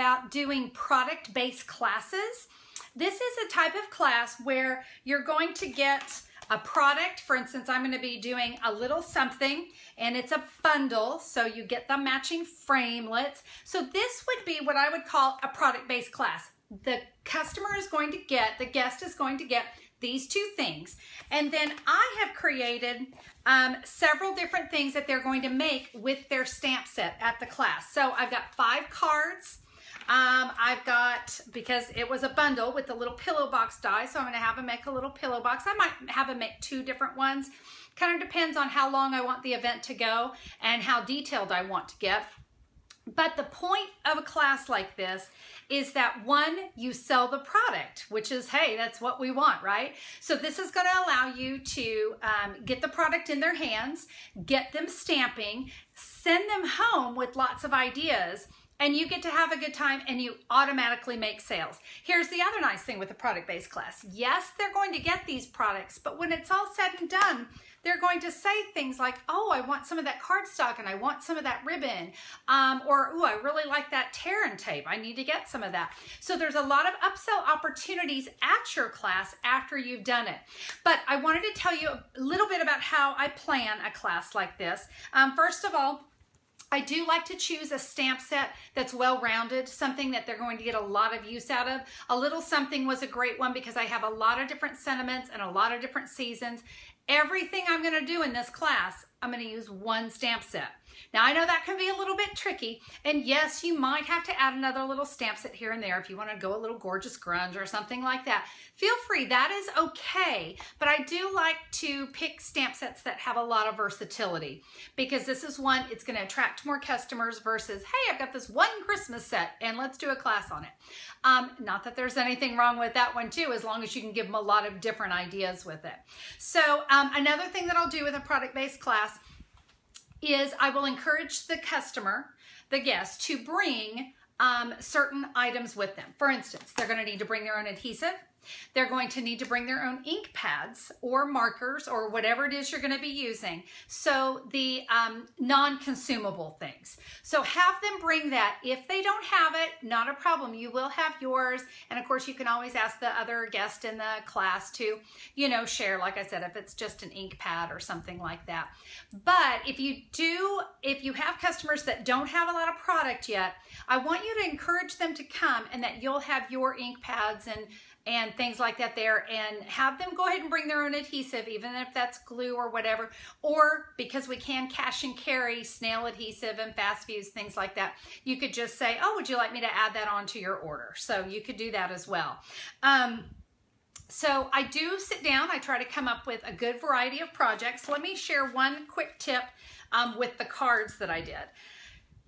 about doing product-based classes. This is a type of class where you're going to get a product. For instance, I'm going to be doing a little something, and it's a bundle, so you get the matching framelets. So this would be what I would call a product-based class. The customer is going to get, the guest is going to get these two things, and then I have created several different things that they're going to make with their stamp set at the class. So I've got 5 cards. I've got, because it was a bundle with the little pillow box die, so I'm going to have them make a little pillow box. I might have them make 2 different ones. Kind of depends on how long I want the event to go and how detailed I want to get. But the point of a class like this is that, one, you sell the product, which is, hey, that's what we want, right? So this is going to allow you to get the product in their hands, get them stamping, send them home with lots of ideas, and you get to have a good time, and you automatically make sales. Here's the other nice thing with a product-based class. Yes, they're going to get these products, but when it's all said and done, they're going to say things like, oh, I want some of that cardstock, and I want some of that ribbon, or, oh, I really like that tear and tape. I need to get some of that. So there's a lot of upsell opportunities at your class after you've done it. But I wanted to tell you a little bit about how I plan a class like this. First of all, I do like to choose a stamp set that's well-rounded, something that they're going to get a lot of use out of. A little something was a great one because I have a lot of different sentiments and a lot of different seasons. Everything I'm going to do in this class, I'm going to use one stamp set. Now, I know that can be a little bit tricky, and yes, you might have to add another little stamp set here and there if you want to go a little gorgeous grunge or something like that. Feel free, that is okay, but I do like to pick stamp sets that have a lot of versatility, because this is one, it's going to attract more customers versus, hey, I've got this one Christmas set and let's do a class on it. Not that there's anything wrong with that one too, as long as you can give them a lot of different ideas with it. So another thing that I'll do with a product-based class is I will encourage the customer, the guest, to bring certain items with them. For instance, they're going to need to bring their own adhesive. They're going to need to bring their own ink pads or markers or whatever it is you're going to be using. So the non-consumable things. So have them bring that. If they don't have it, not a problem. You will have yours. And of course, you can always ask the other guest in the class to, you know, share, like I said, if it's just an ink pad or something like that. But if you have customers that don't have a lot of product yet, I want you to encourage them to come, and that you'll have your ink pads and things like that there, and have them go ahead and bring their own adhesive, even if that's glue or whatever, or because we can cash and carry snail adhesive and fast fuse, things like that, you could just say, oh, would you like me to add that onto your order? So you could do that as well. So I do sit down, I try to come up with a good variety of projects. Let me share one quick tip with the cards that I did.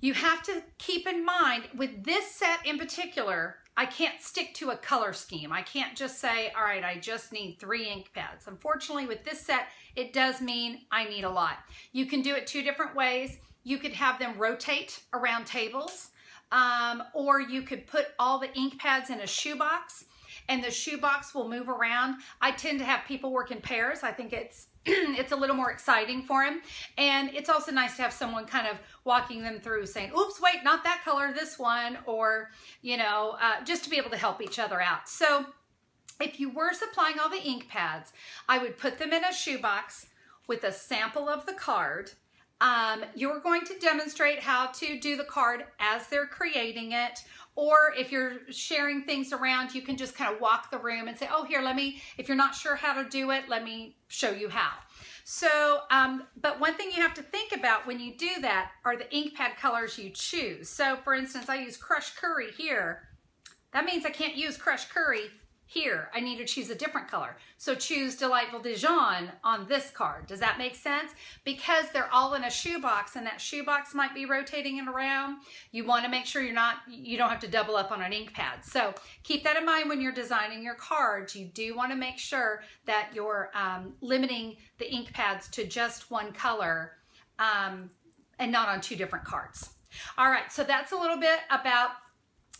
You have to keep in mind, with this set in particular, I can't stick to a color scheme. I can't just say, all right, I just need 3 ink pads. Unfortunately, with this set, it does mean I need a lot. You can do it 2 different ways. You could have them rotate around tables, or you could put all the ink pads in a shoebox, and the shoebox will move around. I tend to have people work in pairs. I think it's it's a little more exciting for them. And it's also nice to have someone kind of walking them through saying, oops, wait, not that color, this one, or, you know, just to be able to help each other out. So if you were supplying all the ink pads, I would put them in a shoebox with a sample of the card. You're going to demonstrate how to do the card as they're creating it. Or if you're sharing things around, you can just kind of walk the room and say, oh, here, if you're not sure how to do it, let me show you how. So, but one thing you have to think about when you do that are the ink pad colors you choose. So for instance, I use Crushed Curry here. That means I can't use Crushed Curry here. I need to choose a different color. So choose Delightful Dijon on this card. Does that make sense? Because they're all in a shoebox, and that shoebox might be rotating it around. You want to make sure you don't have to double up on an ink pad. So keep that in mind when you're designing your cards. You do want to make sure that you're limiting the ink pads to just one color and not on 2 different cards. All right, so that's a little bit about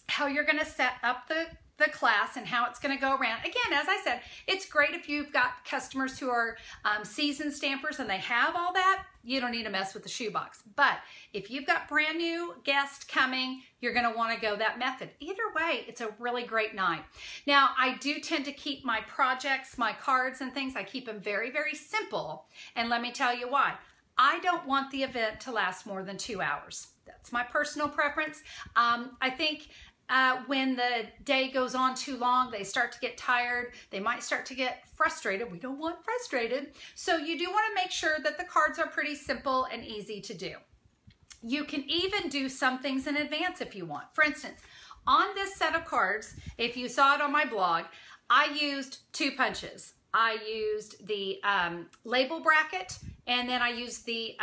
how you're going to set up the the class and how it's going to go around. Again, as I said, it's great if you've got customers who are seasoned stampers and they have all that. You don't need to mess with the shoebox. But if you've got brand new guests coming, you're going to want to go that method. Either way, it's a really great night. Now, I do tend to keep my projects, my cards and things, I keep them very, very simple. And let me tell you why. I don't want the event to last more than 2 hours. That's my personal preference. I think when the day goes on too long, they start to get tired. They might start to get frustrated. We don't want frustrated. So you do want to make sure that the cards are pretty simple and easy to do. You can even do some things in advance if you want. For instance, on this set of cards, if you saw it on my blog, I used 2 punches. I used the label bracket, and then I used the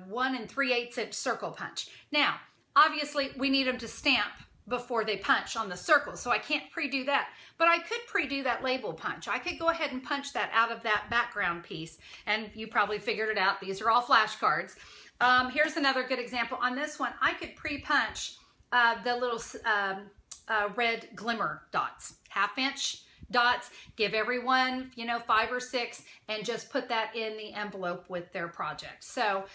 1 3/8 inch circle punch. Now, obviously, we need them to stamp before they punch on the circle, so I can't pre-do that. But I could pre-do that label punch. I could go ahead and punch that out of that background piece, and you probably figured it out. These are all flashcards. Here's another good example. On this one, I could pre-punch the little red glimmer dots, 1/2 inch dots, give everyone, 5 or 6, and just put that in the envelope with their project. So,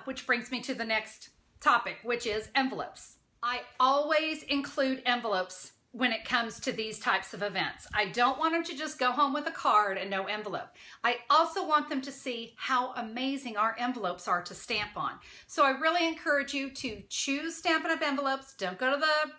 which brings me to the next topic, which is envelopes. I always include envelopes when it comes to these types of events. I don't want them to just go home with a card and no envelope. I also want them to see how amazing our envelopes are to stamp on. So I really encourage you to choose Stampin' Up! Envelopes. Don't go to the,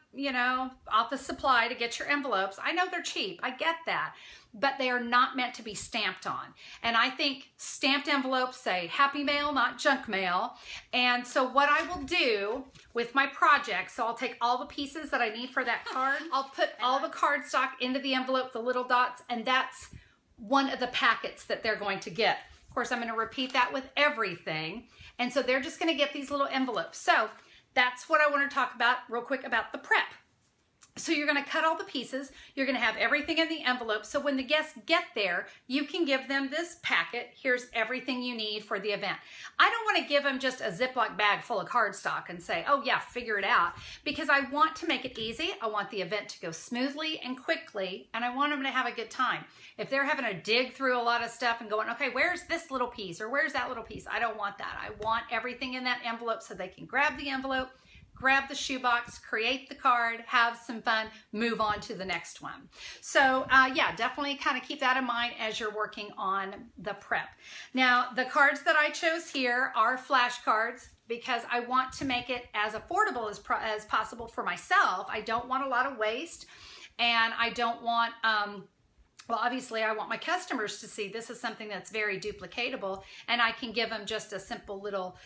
office supply to get your envelopes. I know they're cheap. I get that. But they are not meant to be stamped on. And I think stamped envelopes say happy mail, not junk mail. And so what I will do with my project, so I'll take all the pieces that I need for that card, I'll put all the cardstock into the envelope, the little dots, and that's one of the packets that they're going to get. Of course, I'm going to repeat that with everything. And so they're just going to get these little envelopes. So that's what I want to talk about real quick about the prep. So you're going to cut all the pieces. You're going to have everything in the envelope. So when the guests get there, you can give them this packet. Here's everything you need for the event. I don't want to give them just a Ziploc bag full of cardstock and say, oh yeah, figure it out. Because I want to make it easy. I want the event to go smoothly and quickly, and I want them to have a good time. If they're having to dig through a lot of stuff and going, okay, where's this little piece or where's that little piece? I don't want that. I want everything in that envelope so they can grab the envelope, grab the shoebox, create the card, have some fun, move on to the next one. So yeah, definitely kind of keep that in mind as you're working on the prep. Now, the cards that I chose here are flashcards because I want to make it as affordable as possible for myself. I don't want a lot of waste, and I don't want, well, obviously I want my customers to see this is something that's very duplicatable, and I can give them just a simple little,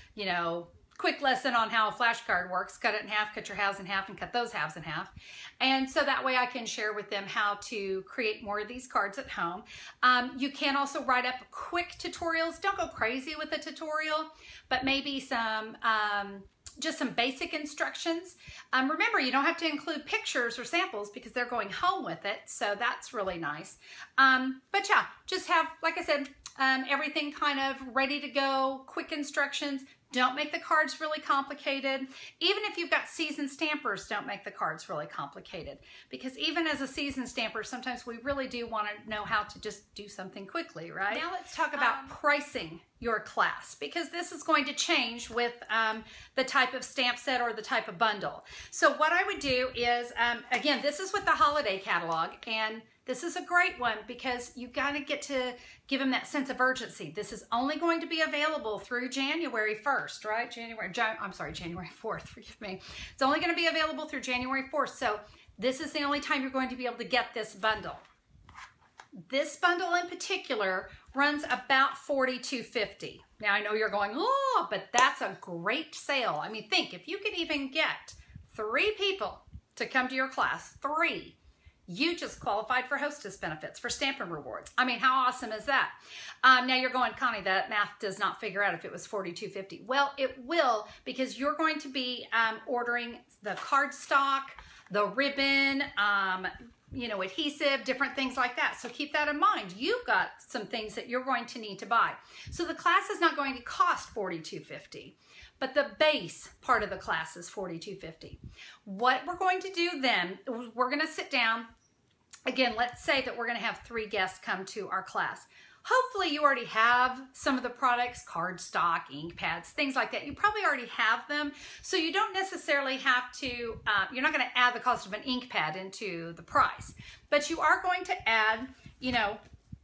quick lesson on how a flashcard works. Cut it in half, cut your halves in half, and cut those halves in half. And so that way I can share with them how to create more of these cards at home. You can also write up quick tutorials. Don't go crazy with the tutorial, but maybe some just some basic instructions. Remember, you don't have to include pictures or samples because they're going home with it, so that's really nice. But yeah, just have, like I said, everything kind of ready to go, quick instructions. Don't make the cards really complicated. Even if you've got seasoned stampers, don't make the cards really complicated. Because even as a seasoned stamper, sometimes we really do want to know how to just do something quickly, right? Now let's talk about pricing your class, because this is going to change with the type of stamp set or the type of bundle. So what I would do is, again, this is with the holiday catalog, and this is a great one because you gotta get to give them that sense of urgency. This is only going to be available through January 1st, right? January 4th, forgive me. It's only gonna be available through January 4th. So this is the only time you're going to be able to get this bundle. This bundle in particular runs about $42.50. Now I know you're going, oh, but that's a great sale. I mean, think, if you could even get 3 people to come to your class, 3, you just qualified for hostess benefits, for Stampin' Rewards. I mean, how awesome is that? Now you're going, Connie, that math does not figure out if it was $42.50. Well, it will, because you're going to be ordering the cardstock, the ribbon, adhesive, different things like that. So keep that in mind. You've got some things that you're going to need to buy. So the class is not going to cost $42.50. but the base part of the class is $42.50. What we're going to do then, we're going to sit down. Again, let's say that we're going to have 3 guests come to our class. Hopefully you already have some of the products, cardstock, ink pads, things like that. You probably already have them, so you don't necessarily have to, you're not going to add the cost of an ink pad into the price, but you are going to add, you know,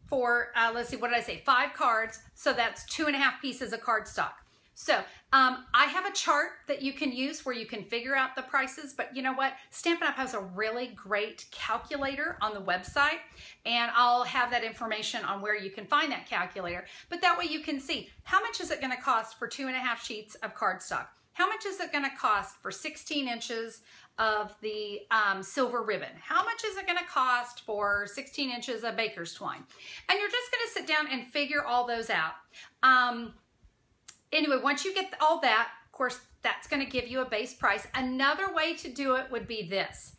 for, let's see, what did I say, 5 cards, so that's 2.5 pieces of cardstock. So I have a chart that you can use where you can figure out the prices, but you know what? Stampin' Up! Has a really great calculator on the website, and I'll have that information on where you can find that calculator. But that way you can see, how much is it going to cost for 2.5 sheets of cardstock? How much is it going to cost for 16 inches of the silver ribbon? How much is it going to cost for 16 inches of baker's twine? And you're just going to sit down and figure all those out. Anyway, once you get all that, of course, that's going to give you a base price. Another way to do it would be this.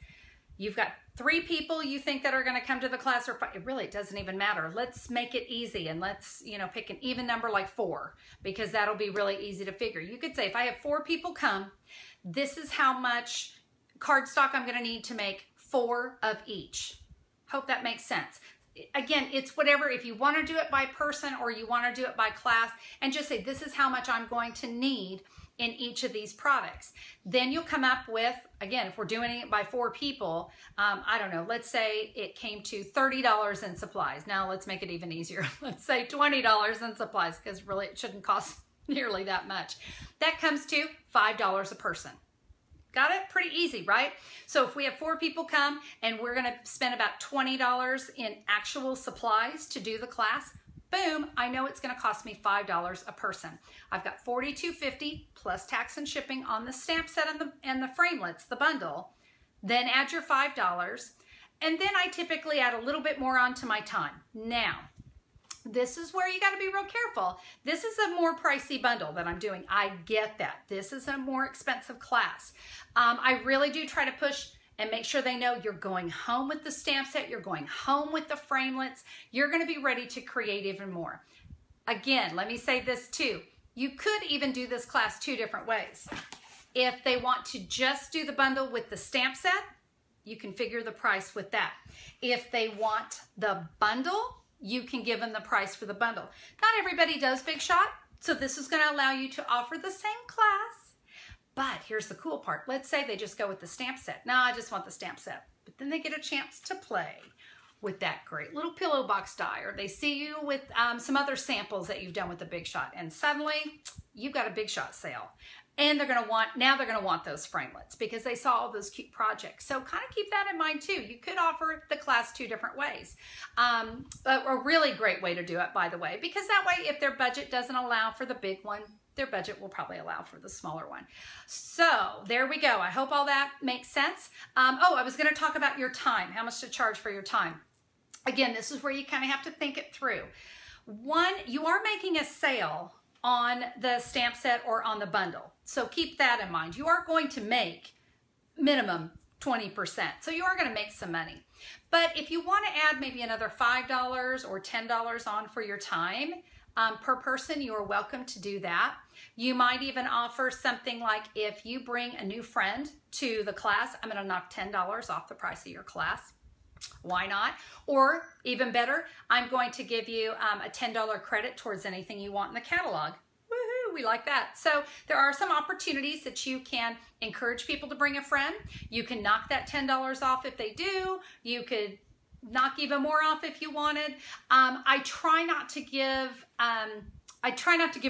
You've got 3 people you think that are going to come to the class, or it really doesn't even matter. Let's make it easy, and let's, you know, pick an even number like 4, because that'll be really easy to figure. You could say, if I have 4 people come, this is how much cardstock I'm going to need to make 4 of each. Hope that makes sense. Again, it's whatever, if you want to do it by person or you want to do it by class, and just say, this is how much I'm going to need in each of these products. Then you'll come up with, again, if we're doing it by 4 people, I don't know, let's say it came to $30 in supplies. Now let's make it even easier. Let's say $20 in supplies, because really it shouldn't cost nearly that much. That comes to $5 a person. Got it? Pretty easy, right? So if we have 4 people come and we're going to spend about $20 in actual supplies to do the class, boom, I know it's going to cost me $5 a person. I've got $42.50 plus tax and shipping on the stamp set and the framelits, the bundle. Then add your $5, and then I typically add a little bit more onto my time. Now, this is where you got to be real careful. This is a more pricey bundle that I'm doing. I get that. This is a more expensive class. I really do try to push and make sure they know you're going home with the stamp set, you're going home with the framelits, you're going to be ready to create even more. Again, let me say this too. You could even do this class 2 different ways. If they want to just do the bundle with the stamp set, you can figure the price with that. If they want the bundle, you can give them the price for the bundle. Not everybody does Big Shot, so this is going to allow you to offer the same class. But here's the cool part. Let's say they just go with the stamp set. No, I just want the stamp set. But then they get a chance to play with that great little pillow box die, or they see you with some other samples that you've done with the Big Shot, and suddenly you've got a Big Shot sale. And they're going to want those framelits because they saw all those cute projects. So kind of keep that in mind too. You could offer the class 2 different ways. A really great way to do it, by the way, because that way if their budget doesn't allow for the big one, their budget will probably allow for the smaller one. So there we go. I hope all that makes sense. Oh, I was going to talk about your time, how much to charge for your time. Again, this is where you kind of have to think it through. One, you are making a sale on the stamp set or on the bundle. So keep that in mind. You are going to make minimum 20%. So you are going to make some money. But if you want to add maybe another $5 or $10 on for your time per person, you are welcome to do that. You might even offer something like, if you bring a new friend to the class, I'm going to knock $10 off the price of your class. Why not? Or even better, I'm going to give you a $10 credit towards anything you want in the catalog. Woohoo, we like that. So there are some opportunities that you can encourage people to bring a friend. You can knock that $10 off if they do. You could knock even more off if you wanted. I try not to give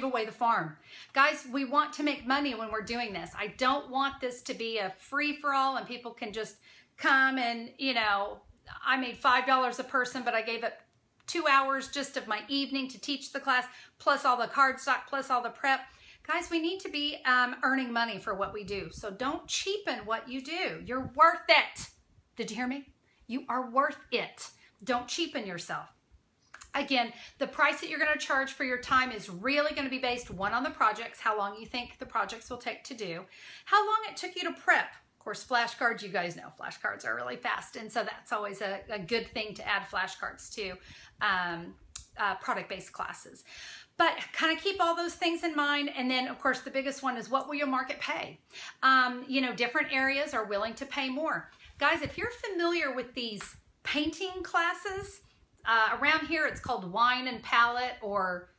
away the farm. Guys, we want to make money when we're doing this. I don't want this to be a free-for-all and people can just come and, you know, I made $5 a person, but I gave it 2 hours just of my evening to teach the class, plus all the cardstock, plus all the prep. Guys, we need to be earning money for what we do. So don't cheapen what you do. You're worth it. Did you hear me? You are worth it. Don't cheapen yourself. Again, the price that you're going to charge for your time is really going to be based, one, on the projects, how long you think the projects will take to do, how long it took you to prep. Of course, flashcards, you guys know flashcards are really fast, and so that's always a good thing to add flashcards to. product-based classes. But kind of keep all those things in mind. And then, of course, the biggest one is what will your market pay? You know, different areas are willing to pay more. Guys, if you're familiar with these painting classes, around here it's called wine and palette, or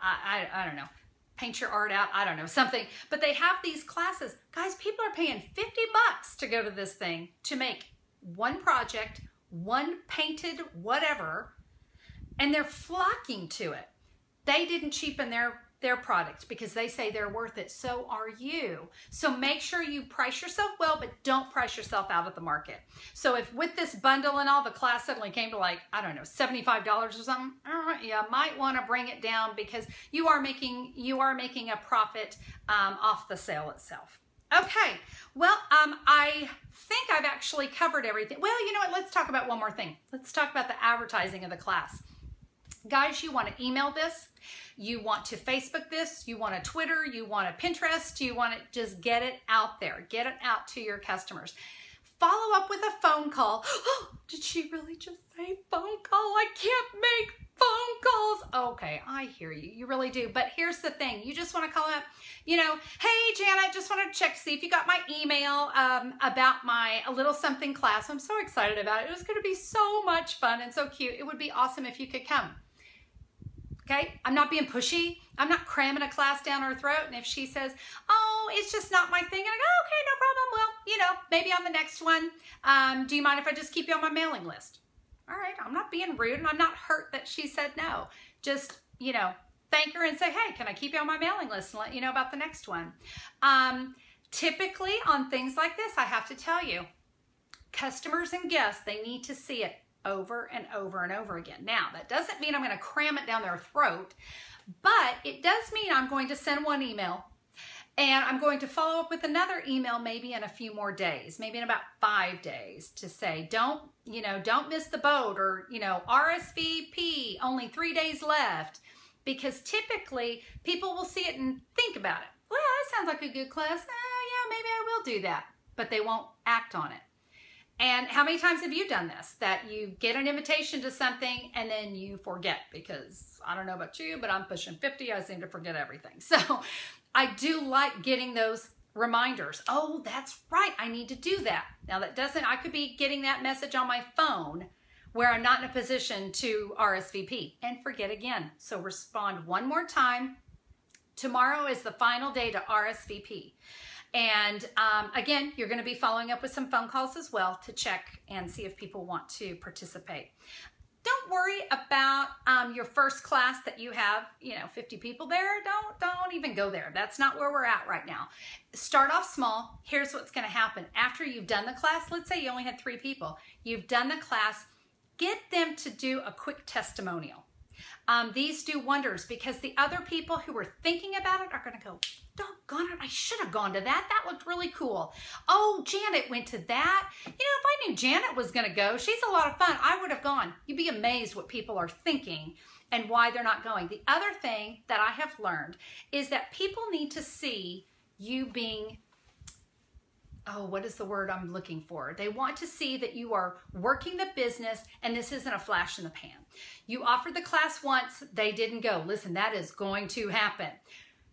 I don't know, paint your art out, I don't know, something. But they have these classes. Guys, people are paying 50 bucks to go to this thing to make one project, one painted whatever, and they're flocking to it. They didn't cheapen their product because they say they're worth it. So are you. So make sure you price yourself well, but don't price yourself out of the market. So if with this bundle and all, the class suddenly came to like, I don't know, $75 or something, you might want to bring it down because you are making a profit off the sale itself. Okay, well, I think I've actually covered everything. Well, you know what? Let's talk about one more thing. Let's talk about the advertising of the class. Guys, you want to email this, you want to Facebook this, you want to Twitter, you want to Pinterest, you want to just get it out there, get it out to your customers. Follow up with a phone call. Oh, did she really just say phone call? I can't make phone calls. Okay, I hear you. You really do. But here's the thing. You just want to call up, you know, hey, Janet, just wanted to check to see if you got my email about my A Little Something class. I'm so excited about it. It was going to be so much fun and so cute. It would be awesome if you could come. Okay, I'm not being pushy. I'm not cramming a class down her throat. And if she says, oh, it's just not my thing, and I go, okay, no problem. Well, you know, maybe on the next one, do you mind if I just keep you on my mailing list? All right, I'm not being rude, and I'm not hurt that she said no. Just, you know, thank her and say, hey, can I keep you on my mailing list and let you know about the next one? Typically on things like this, I have to tell you, customers and guests, they need to see it over and over and over again. Now, that doesn't mean I'm going to cram it down their throat, but it does mean I'm going to send one email and I'm going to follow up with another email maybe in a few more days, maybe in about 5 days, to say, don't miss the boat, or, you know, RSVP, only 3 days left, because typically people will see it and think about it. Well, that sounds like a good class. Yeah, maybe I will do that, but they won't act on it. And how many times have you done this? That you get an invitation to something and then you forget? Because I don't know about you, but I'm pushing 50. I seem to forget everything. So I do like getting those reminders. Oh, that's right. I need to do that. Now I could be getting that message on my phone where I'm not in a position to RSVP and forget again. So respond one more time. Tomorrow is the final day to RSVP. And again, you're going to be following up with some phone calls as well to check and see if people want to participate. Don't worry about your first class that you have, 50 people there. Don't even go there. That's not where we're at right now. Start off small. Here's what's going to happen. After you've done the class, let's say you only had 3 people. You've done the class. Get them to do a quick testimonial. These do wonders, because the other people who were thinking about it are going to go, doggone it, I should have gone to that. That looked really cool. Oh, Janet went to that. If I knew Janet was going to go, she's a lot of fun, I would have gone. You'd be amazed what people are thinking and why they're not going. The other thing that I have learned is that people need to see you being, what is the word I'm looking for? They want to see that you are working the business and this isn't a flash in the pan. You offered the class once, they didn't go. Listen, that is going to happen.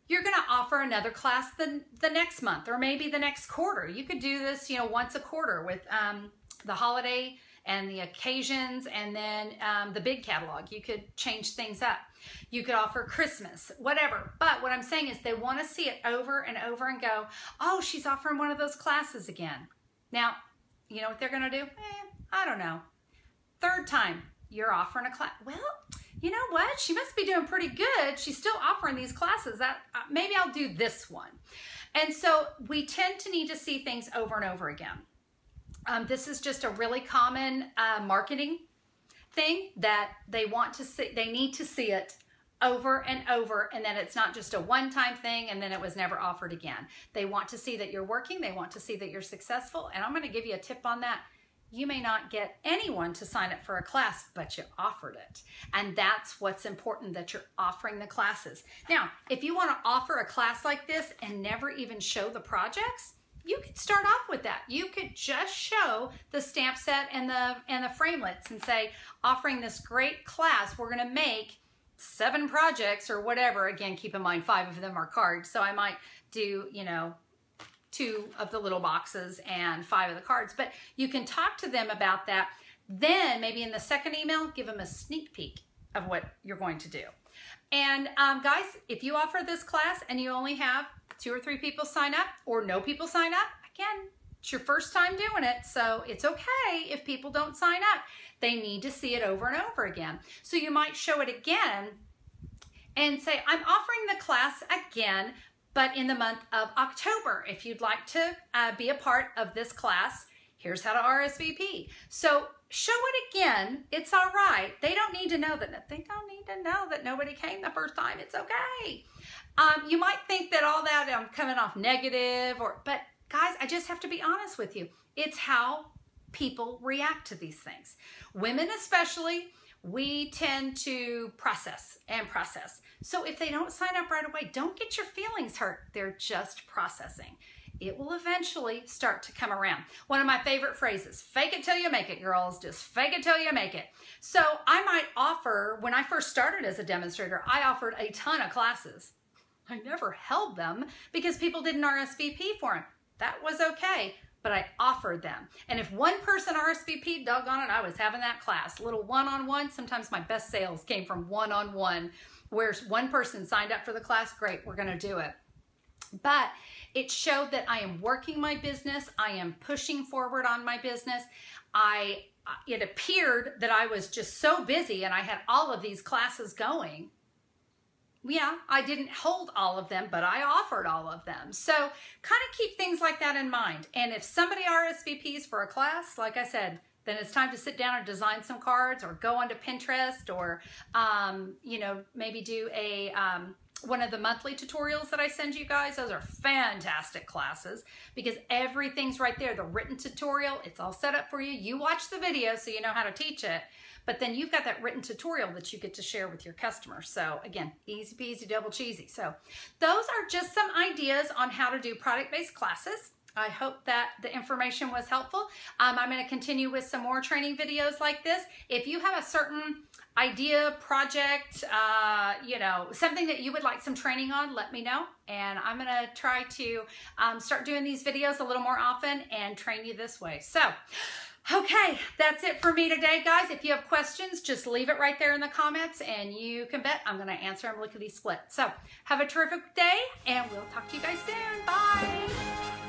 You're going to offer another class the next month, or maybe the next quarter. You could do this, once a quarter with the holiday and the occasions, and then the big catalog. You could change things up. You could offer Christmas, whatever. But what I'm saying is they want to see it over and over and go, oh, she's offering one of those classes again. Now, you know what they're going to do? I don't know. Third time, you're offering a class. Well, you know what? She must be doing pretty good. She's still offering these classes. Maybe I'll do this one. And so we tend to need to see things over and over again. This is just a really common marketing thing that they want to see. They need to see it over and over, and then it's not just a one-time thing and then it was never offered again. They want to see that you're working. They want to see that you're successful. And I'm going to give you a tip on that. You may not get anyone to sign up for a class, but you offered it. And that's what's important, that you're offering the classes. Now, if you want to offer a class like this and never even show the projects, you could start off with that. You could just show the stamp set and the framelits and say, offering this great class, we're going to make 7 projects or whatever. Again, keep in mind 5 of them are cards. So I might do, you know, 2 of the little boxes and 5 of the cards. But you can talk to them about that. Then maybe in the second email, give them a sneak peek of what you're going to do. And guys, if you offer this class and you only have 2 or 3 people sign up or no people sign up, again, it's your first time doing it, so it's okay if people don't sign up. They need to see it over and over again. So you might show it again and say, I'm offering the class again, but in the month of October. If you'd like to be a part of this class, here's how to RSVP. So show it again. It's all right. They don't need to know that nobody came the first time. It's okay. You might think that all that I'm coming off negative, but guys, I just have to be honest with you. It's how people react to these things. Women especially, we tend to process and process. So if they don't sign up right away, don't get your feelings hurt. They're just processing. It will eventually start to come around. One of my favorite phrases, fake it till you make it, girls. Just fake it till you make it. So I might offer, when I first started as a demonstrator, I offered a ton of classes. I never held them because people didn't RSVP for them. That was okay, but I offered them. And if one person RSVP'd, doggone it, I was having that class. Little one-on-one, sometimes my best sales came from one-on-one, where one person signed up for the class, great, we're gonna do it. But it showed that I am working my business, I am pushing forward on my business. It appeared that I was just so busy and I had all of these classes going. Yeah, I didn't hold all of them, but I offered all of them. So kind of keep things like that in mind. And if somebody RSVPs for a class, like I said, then it's time to sit down and design some cards or go onto Pinterest or, you know, maybe do a one of the monthly tutorials that I send you guys. Those are fantastic classes because everything's right there. The written tutorial, it's all set up for you. You watch the video so you know how to teach it. But then you've got that written tutorial that you get to share with your customers. So again, easy peasy, double cheesy. So those are just some ideas on how to do product-based classes. I hope that the information was helpful. I'm going to continue with some more training videos like this. If you have a certain idea, project, you know, something that you would like some training on, let me know. And I'm going to try to start doing these videos a little more often and train you this way. So, okay, that's it for me today, guys. If you have questions, just leave it right there in the comments and you can bet I'm going to answer them lickety-split. So have a terrific day and we'll talk to you guys soon. Bye.